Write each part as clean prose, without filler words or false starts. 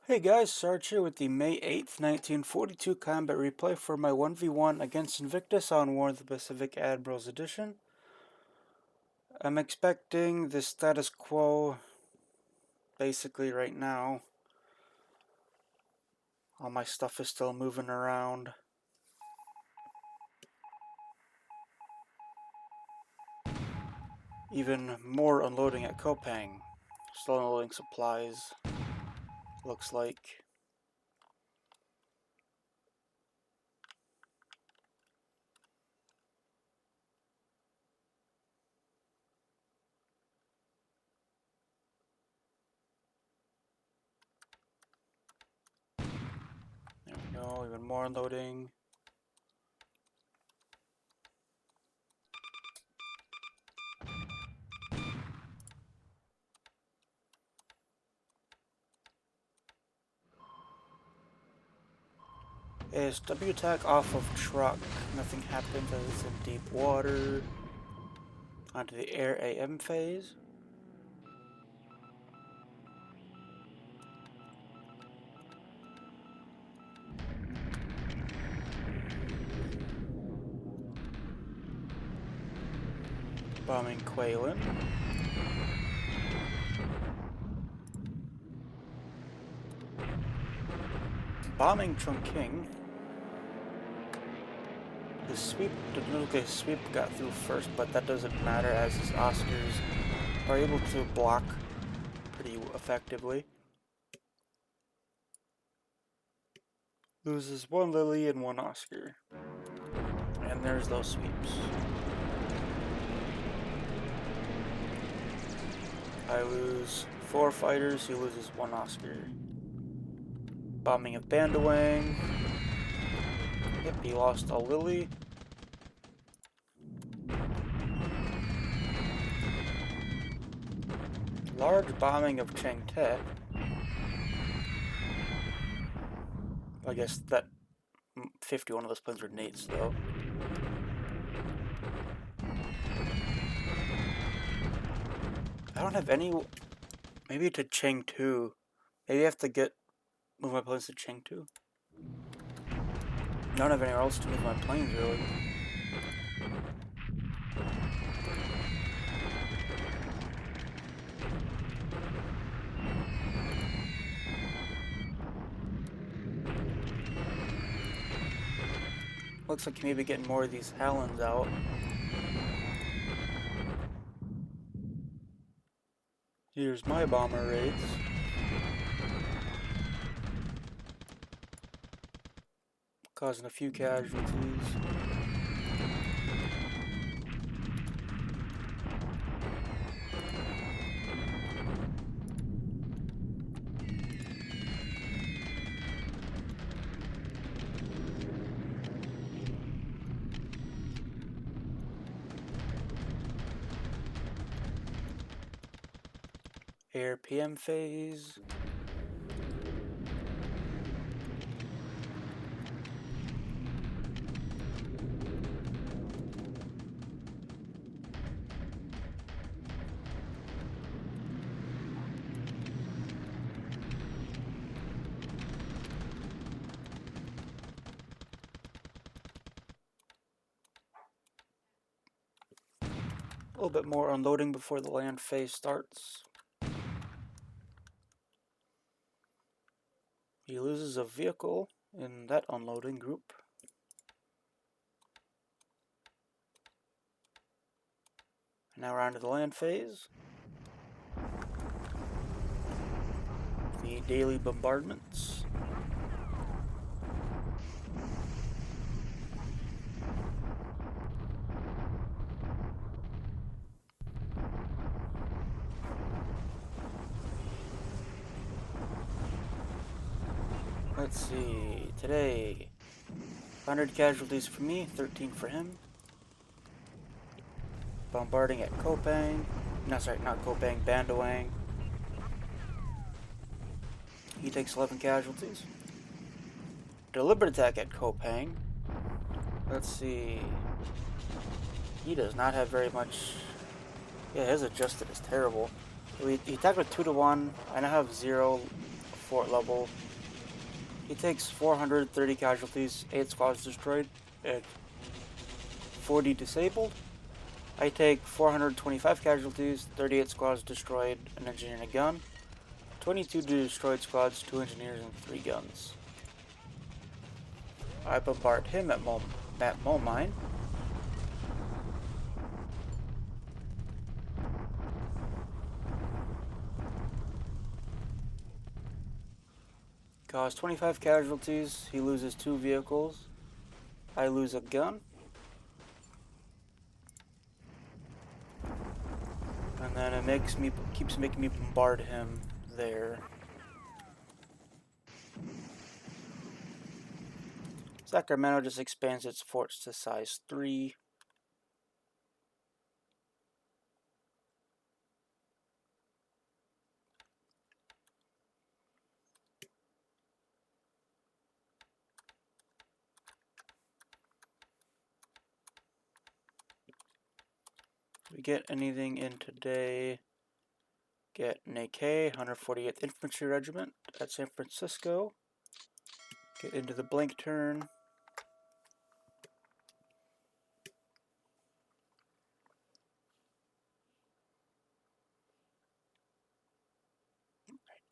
Hey guys, Sarge here with the May 8th, 1942 combat replay for my 1v1 against Invictus on War of the Pacific Admirals Edition. I'm expecting the status quo basically right now. All my stuff is still moving around. Even more unloading at Kopang. Still unloading supplies, looks like. There we go, even more unloading. ASW Attack off of truck. Nothing happens as it's in deep water. Onto the air AM phase. Bombing Quaylen. Bombing Chongqing. The nuclear sweep got through first, but that doesn't matter as his Oscars are able to block pretty effectively. Loses one Lily and one Oscar. And there's those sweeps. I lose 4 fighters, he loses 1 Oscar. Bombing of Bandawang. Yep, he lost a Lily. Large bombing of Changte. I guess that 51 of those planes were nates, though. I don't have any. Maybe to Chengtu. Maybe I have to move my planes to Chengtu. I don't have anywhere else to move my planes, really. Looks like maybe getting more of these Halons out. Here's my bomber raids. Causing a few casualties. Air PM phase. A little bit more unloading before the land phase starts. He loses a vehicle in that unloading group. Now we're on to the land phase. The daily bombardments. Let's see, today, 100 casualties for me, 13 for him. Bombarding at Kopang, no sorry, not Kopang, Bandawang. He takes 11 casualties. Deliberate attack at Kopang. Let's see, he does not have very much. Yeah, his adjusted is terrible. He attacked with 2 to 1, I now have 0, fort level. He takes 430 casualties, 8 squads destroyed, and 40 disabled. I take 425 casualties, 38 squads destroyed, an engineer and a gun, 22 destroyed squads, 2 engineers, and 3 guns. I bombard him at Mole Mine. Cause 25 casualties, he loses 2 vehicles. I lose a gun. And then it keeps making me bombard him there. Sacramento just expands its forts to size 3. We get anything in today? Get an AK, 148th Infantry Regiment at San Francisco. Get into the blank turn.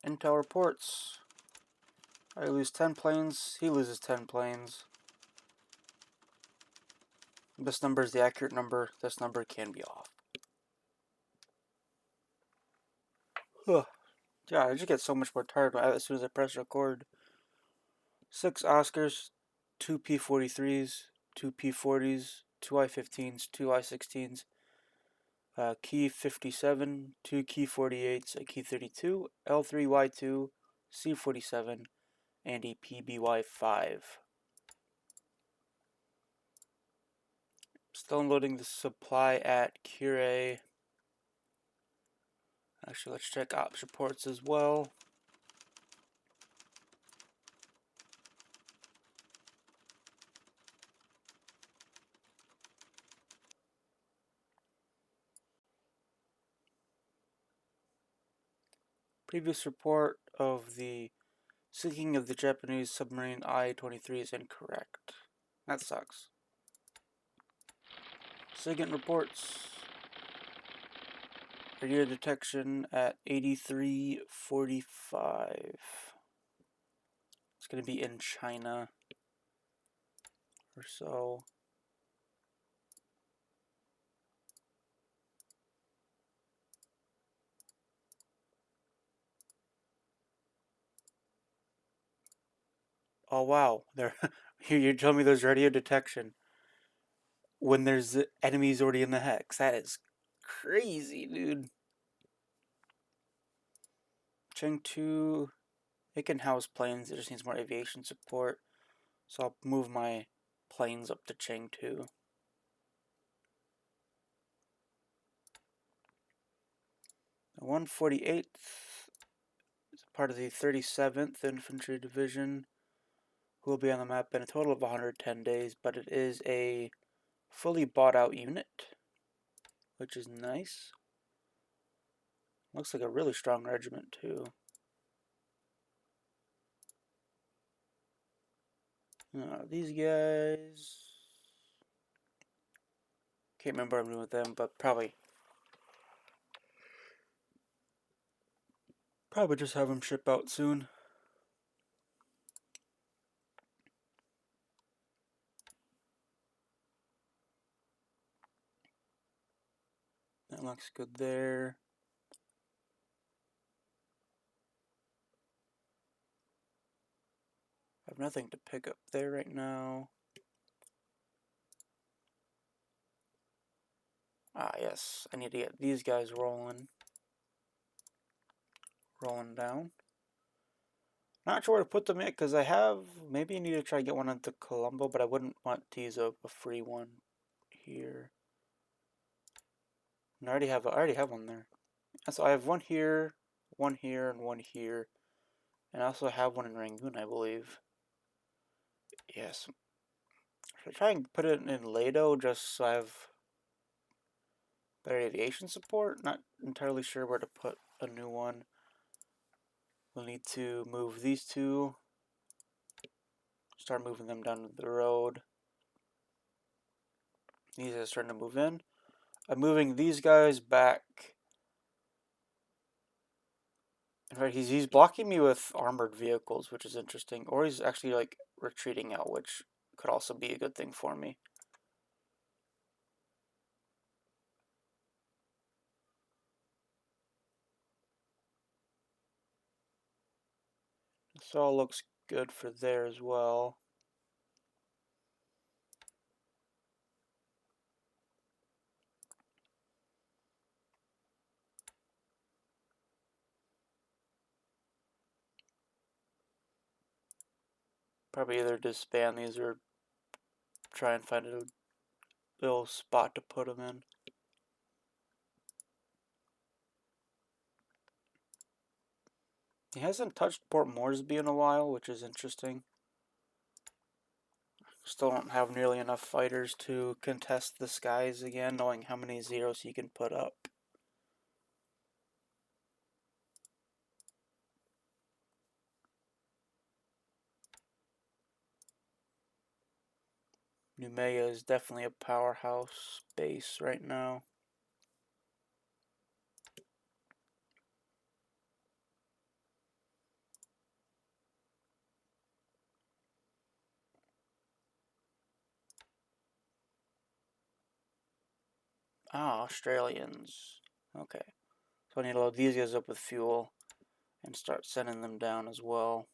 Intel reports. I lose 10 planes, he loses 10 planes. This number is the accurate number, this number can be off. Ugh. Yeah, I just get so much more tired as soon as I press record. 6 Oscars, 2 P-43s, 2 P-40s, 2 I-15s, 2 I-16s, Key 57, 2 Key 48s, a Key 32, L3Y2, C-47, and a PBY-5. Still unloading the supply at Kure. Actually, let's check ops reports as well. Previous report of the sinking of the Japanese submarine I-23 is incorrect. That sucks. SIGINT reports. Radio detection at 8345. It's going to be in China or so. Oh wow, there. You're telling me there's radio detection when there's enemies already in the hex. That is crazy, dude. Chengdu, it can house planes. It just needs more aviation support. So I'll move my planes up to Chengdu. The 148th is part of the 37th Infantry Division, who will be on the map in a total of 110 days, but it is a fully bought out unit, which is nice. Looks like a really strong regiment too. These guys, can't remember what I'm doing with them, but probably just have them ship out soon. That looks good there. I have nothing to pick up there right now. Ah, yes, I need to get these guys rolling down. Not sure where to put them yet, because I have, maybe I need to try to get one into Colombo, but I wouldn't want to use a free one here. And I already have one there. So I have one here, and one here. And I also have one in Rangoon, I believe. Yes. Should I try and put it in Lado just so I have better aviation support? Not entirely sure where to put a new one. We'll need to move these two. Start moving them down the road. These are starting to move in. I'm moving these guys back. In fact, he's blocking me with armored vehicles, which is interesting. Or he's actually like retreating out, which could also be a good thing for me. This all looks good for there as well. Probably either disband these or try and find a little spot to put them in. He hasn't touched Port Moresby in a while, which is interesting. Still don't have nearly enough fighters to contest the skies again, knowing how many zeros he can put up. Noumea is definitely a powerhouse base right now. Ah, Australians. Okay. So I need to load these guys up with fuel and start sending them down as well.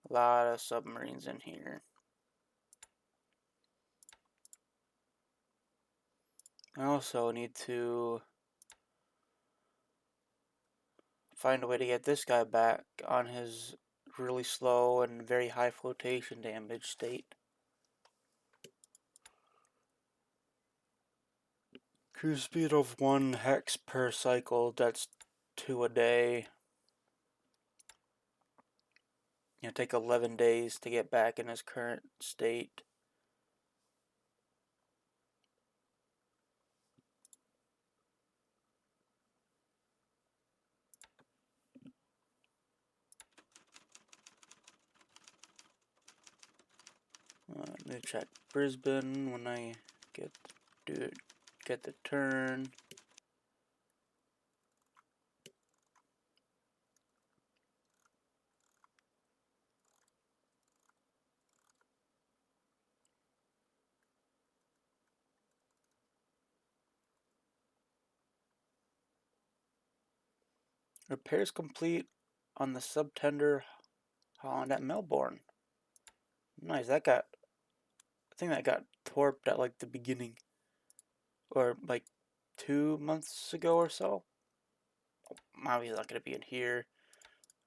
A lot of submarines in here. I also need to find a way to get this guy back on his really slow and very high flotation damage state. Cruise speed of 1 hex per cycle, that's 2 a day. It'll take 11 days to get back in his current state. Let me check Brisbane when I get the turn. Repairs complete on the subtender Holland at Melbourne. Nice, I think that got torped at like the beginning, or like 2 months ago or so. Oh, he's not gonna be in here.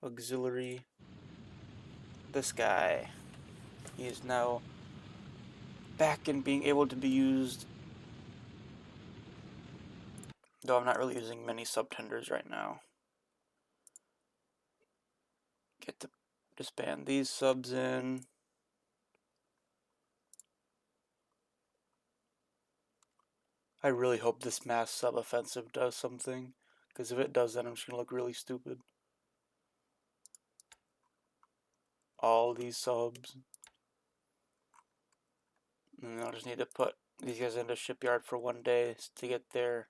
Auxiliary. This guy. He is now back and being able to be used. Though I'm not really using many subtenders right now. Get to disband these subs in. I really hope this mass sub-offensive does something, because if it does, then I'm just going to look really stupid. All these subs. And then I'll just need to put these guys into shipyard for 1 day to get there,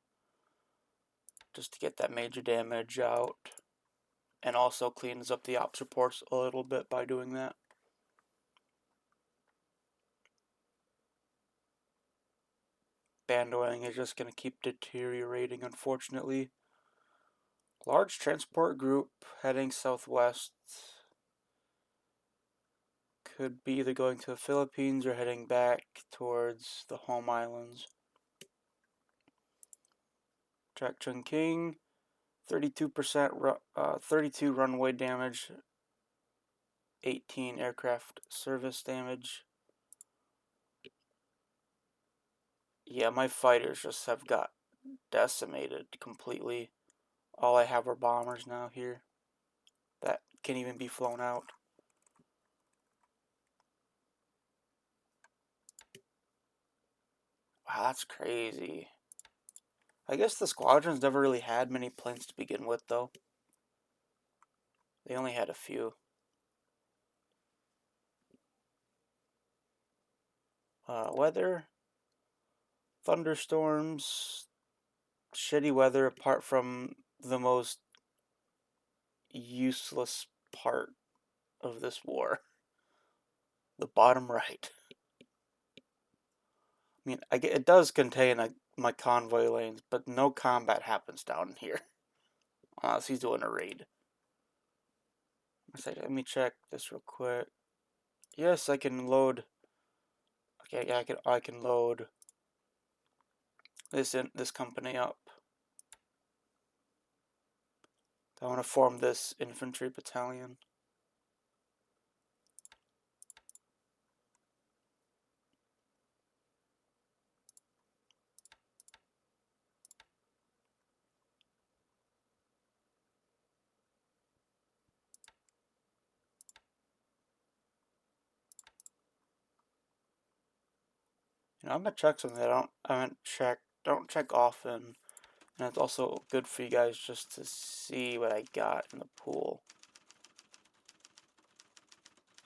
just to get that major damage out. And also cleans up the ops reports a little bit by doing that. Band oiling is just going to keep deteriorating, unfortunately. Large transport group heading southwest. Could be either going to the Philippines or heading back towards the home islands. Track Chungking, 32%, 32 runway damage, 18 aircraft service damage. Yeah, my fighters just have got decimated completely. All I have are bombers now here that can't even be flown out. Wow, that's crazy. I guess the squadrons never really had many planes to begin with, though. They only had a few. Weather. Thunderstorms. Shitty weather apart from the most useless part of this war. The bottom right. I mean, it does contain my convoy lanes, but no combat happens down here. Unless he's doing a raid. Let me check this real quick. Yes, I can load. Okay, yeah, I can load this company up. I want to form this infantry battalion. You know, I'm gonna check something I don't check often, and it's also good for you guys just to see what I got in the pool.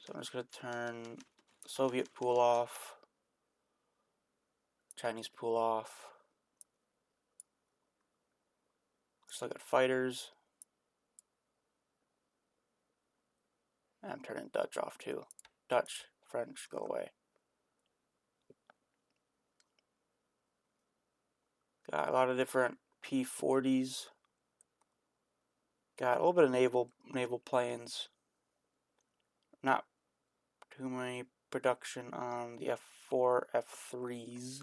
So I'm just gonna turn Soviet pool off, Chinese pool off. Just look at fighters. And I'm turning Dutch off too. Dutch, French, go away. Got a lot of different P-40s. Got a little bit of naval planes. Not too many production on the F4, F3s.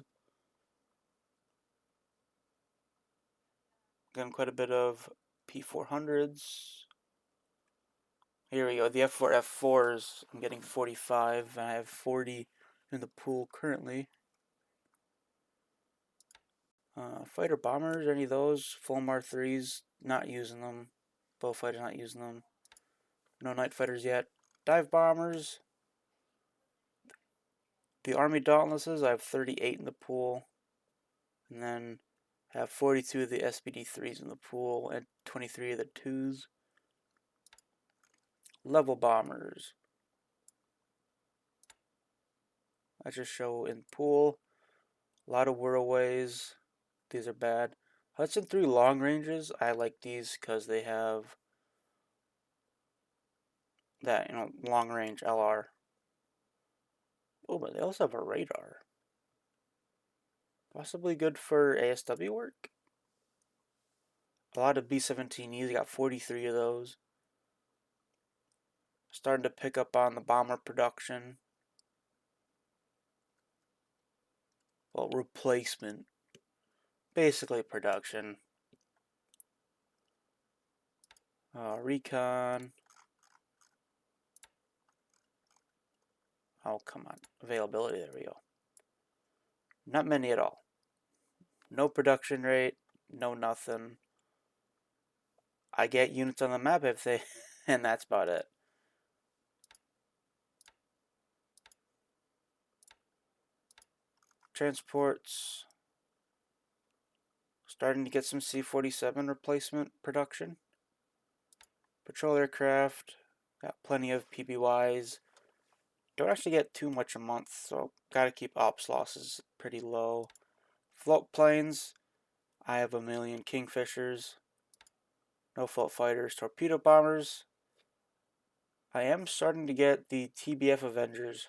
Again, quite a bit of P400s. Here we go. The F4, F4s. I'm getting 45, and I have 40 in the pool currently. Fighter bombers, any of those? Fulmar 3s, not using them. Bowfighters, not using them. No night fighters yet. Dive bombers. The Army Dauntlesses, I have 38 in the pool. And then I have 42 of the SBD-3s in the pool and 23 of the 2s. Level bombers. I just show in pool. A lot of whirlways. These are bad. Hudson 3 long ranges. I like these because they have that, long range LR. Oh, but they also have a radar. Possibly good for ASW work. A lot of B-17Es. Got 43 of those. Starting to pick up on the bomber production. Well, replacement. Basically production. Recon. Oh, come on. Availability, there we go. Not many at all. No production rate, no nothing. I get units on the map if they, and that's about it. Transports. Starting to get some C-47 replacement production. Patrol aircraft. Got plenty of PBYs. Don't actually get too much a month, so gotta keep ops losses pretty low. Float planes. I have 1,000,000 Kingfishers. No float fighters. Torpedo bombers. I am starting to get the TBF Avengers.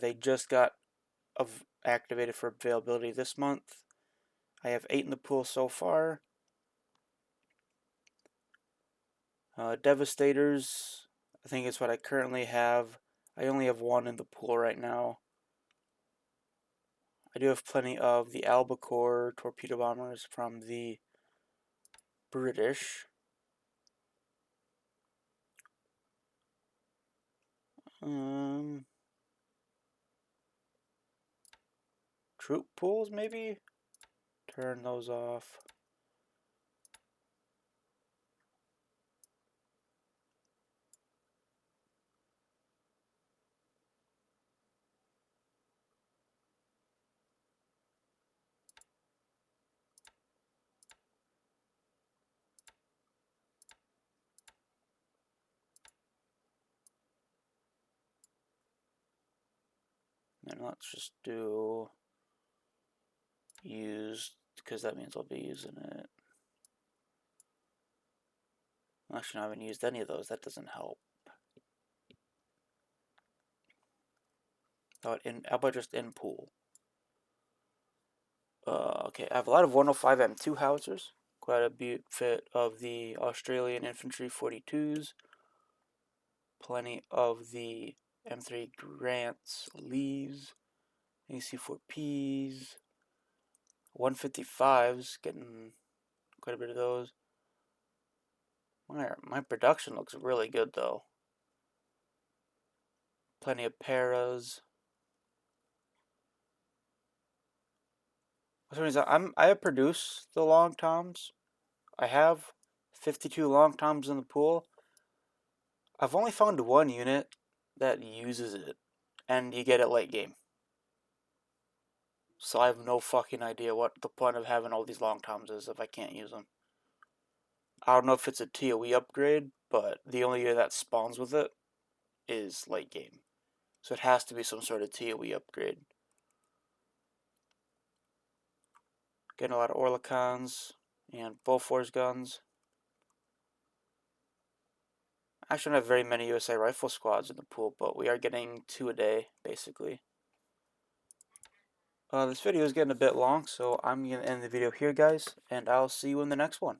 They just got activated for availability this month. I have 8 in the pool so far. Devastators, I think it's what I currently have. I only have 1 in the pool right now. I do have plenty of the Albacore torpedo bombers from the British. Troop pools, maybe? Turn those off. let's just do used, because that means I'll be using it. Actually, I haven't used any of those. That doesn't help. How about just in pool? Okay, I have a lot of 105 M2 howitzers. Quite a bit of the Australian infantry 42s. Plenty of the M3 Grants, Lees, AC4Ps, 155s, getting quite a bit of those. My production looks really good though. Plenty of paras. For some reason, I have produced the long toms. I have 52 long toms in the pool. I've only found one unit that uses it, and you get it late game. So I have no fucking idea what the point of having all these long toms is if I can't use them. I don't know if it's a TOE upgrade, but the only unit that spawns with it is late game. So it has to be some sort of TOE upgrade. Getting a lot of Orlikons and Bofors guns. I actually don't have very many USA rifle squads in the pool, but we are getting 2 a day, basically. This video is getting a bit long, so I'm going to end the video here, guys, and I'll see you in the next one.